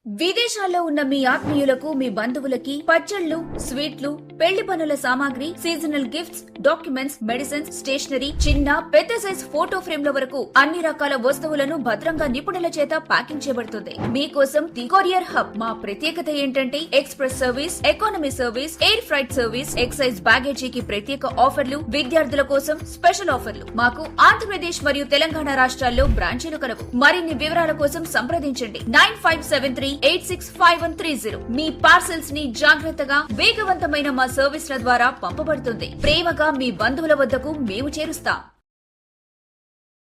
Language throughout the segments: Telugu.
విదేశాల్లో ఉన్న మీ ఆత్మీయులకు మీ బంధువులకి పచ్చళ్లు, స్వీట్లు, పెళ్లి పనుల సామాగ్రి, seasonal gifts, documents, medicines, stationery, చిన్న పెద్ద సైజ్ ఫోటో ఫ్రేమ్ల వరకు అన్ని రకాల వస్తువులను భద్రంగా నిపుణుల చేత ప్యాకింగ్ చేయబడుతుంది. మీకోసం ది కొరియర్ హబ్. మా ప్రత్యేకత ఏంటంటే express service, economy service, air freight service, excess బ్యాగేజీకి ప్రత్యేక ఆఫర్లు, విద్యార్థుల కోసం స్పెషల్ ఆఫర్లు. మాకు ఆంధ్రప్రదేశ్ మరియు తెలంగాణ రాష్ట్రాల్లో బ్రాంచీలు కలవు. మరిన్ని వివరాల కోసం సంప్రదించండి 9573865130. మీ పార్సెల్స్ ని జాగ్రత్తగా వేగవంతమైన మా సర్వీస్ల ద్వారా పంపబడుతుంది. ప్రేమగా మీ బంధువుల వద్దకు మేము చేరుస్తాం.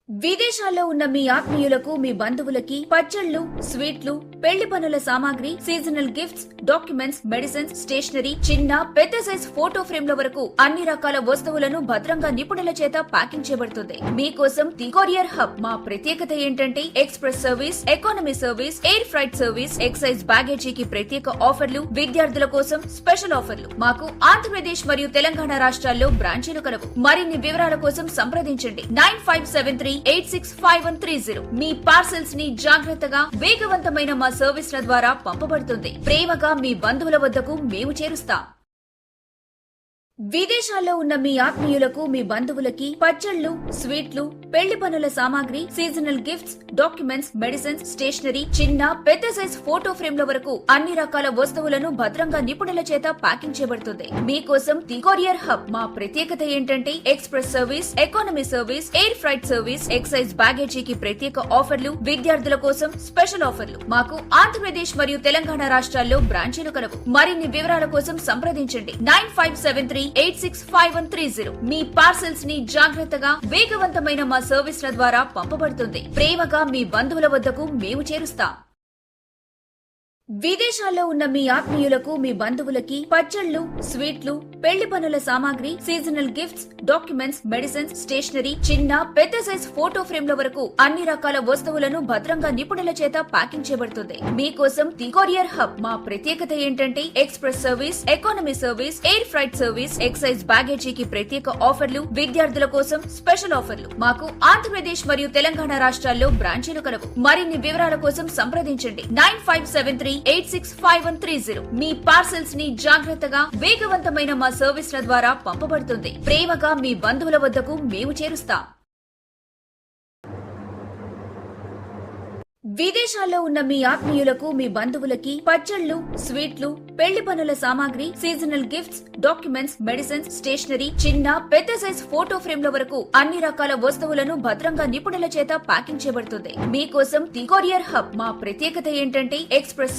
విదేశాల్లో ఉన్న మీ ఆత్మీయులకు మీ బంధువులకి పచ్చళ్లు, స్వీట్లు, పెళ్లి పనుల సామాగ్రి, seasonal gifts, documents, medicines, stationery, చిన్న పెద్ద సైజ్ ఫోటో ఫ్రేమ్ల వరకు అన్ని రకాల వస్తువులను భద్రంగా నిపుణుల చేత ప్యాకింగ్ చేయబడుతుంది. మీకోసం ది కొరియర్ హబ్. మా ప్రత్యేకత ఏంటంటే express service, economy service, air freight service, excess బ్యాగేజీకి ప్రత్యేక ఆఫర్లు, విద్యార్థుల కోసం స్పెషల్ ఆఫర్లు. మాకు ఆంధ్రప్రదేశ్ మరియు తెలంగాణ రాష్ట్రాల్లో బ్రాంచీలు కలవు. మరిన్ని వివరాల కోసం సంప్రదించండి 9573865130. మీ పార్సెల్స్ ని జాగ్రత్తగా వేగవంతమైన మా సర్వీస్ల ద్వారా పంపబడుతుంది. ప్రేమగా మీ బంధువుల వద్దకు మేము చేరుస్తాం. విదేశాల్లో ఉన్న మీ ఆత్మీయులకు మీ బంధువులకి పచ్చళ్లు, స్వీట్లు, పెళ్లి పనుల సామాగ్రి, seasonal gifts, documents, medicines, stationery, చిన్న పెద్ద సైజ్ ఫోటో ఫ్రేమ్ల వరకు అన్ని రకాల వస్తువులను భద్రంగా నిపుణుల చేత ప్యాకింగ్ చేయబడుతుంది. మీకోసం ది కొరియర్ హబ్. మా ప్రత్యేకత ఏంటంటే express service, economy service, air freight service, excess బ్యాగేజీకి ప్రత్యేక ఆఫర్లు, విద్యార్థుల కోసం స్పెషల్ ఆఫర్లు. మాకు ఆంధ్రప్రదేశ్ మరియు తెలంగాణ రాష్ట్రాల్లో బ్రాంచీలు కలవు. మరిన్ని వివరాల కోసం సంప్రదించండి 9573865130. మీ పార్సెల్స్ ని జాగ్రత్తగా వేగవంతమైన మా సర్వీస్ల ద్వారా పంపబడుతుంది. ప్రేమగా మీ బంధువుల వద్దకు మేము చేరుస్తాం. విదేశాల్లో ఉన్న మీ ఆత్మీయులకు మీ బంధువులకి పచ్చళ్లు, స్వీట్లు, పెళ్లి పనుల సామాగ్రి, seasonal gifts, documents, medicines, stationery, చిన్న పెద్ద సైజ్ ఫోటో ఫ్రేమ్ల వరకు అన్ని రకాల వస్తువులను భద్రంగా నిపుణుల చేత ప్యాకింగ్ చేయబడుతుంది. మీకోసం ది కొరియర్ హబ్. మా ప్రత్యేకత ఏంటంటే express service, economy service, air freight service, excess బ్యాగేజీకి ప్రత్యేక ఆఫర్లు, విద్యార్థుల కోసం స్పెషల్ ఆఫర్లు. మాకు ఆంధ్రప్రదేశ్ మరియు తెలంగాణ రాష్ట్రాల్లో బ్రాంచీలు కలవు. మరిన్ని వివరాల కోసం సంప్రదించండి 9573865130. మీ పార్సెల్స్ ని జాగ్రత్తగా వేగవంతమైన మా సర్వీస్ల ద్వారా పంపబడుతుంది. ప్రేమగా మీ బంధువుల వద్దకు మేము చేరుస్తాం. విదేశాల్లో ఉన్న మీ ఆత్మీయులకు మీ బంధువులకి పచ్చళ్లు, స్వీట్లు, పెళ్లి పనుల సామాగ్రి, seasonal gifts, documents, medicines, stationery, చిన్న పెద్ద సైజ్ ఫోటో ఫ్రేమ్ల వరకు అన్ని రకాల వస్తువులను భద్రంగా నిపుణుల చేత ప్యాకింగ్ చేయబడుతుంది. మీకోసం ది కొరియర్ హబ్. మా ప్రత్యేకత ఏంటంటే ఎక్స్ప్రెస్